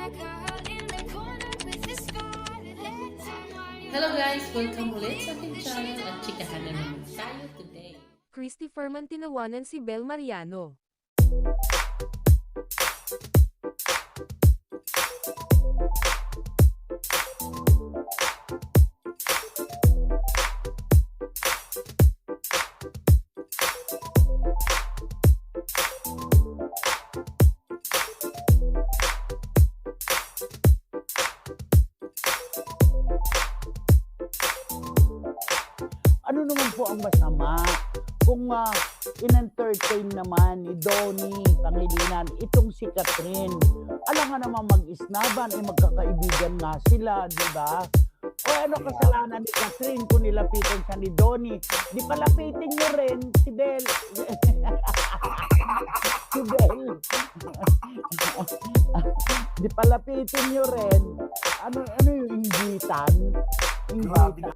Hello guys! Welcome ulit sa aking channel at chikahan na naman tayo today. Christopher man tinawanan si Bel Mariano. Ano naman po ang masama kung in-entertain naman ni Donnie Pangilinan itong si Catherine? Alam nga naman mag-isnaban, magkakaibigan nga sila, di ba? O ano kasalanan ni Catherine kung nilapitan siya ni Donnie? Di palapitin niyo rin si Bel. Si Bel. Di palapitin niyo rin. Ano yung inggitan? Inggitan.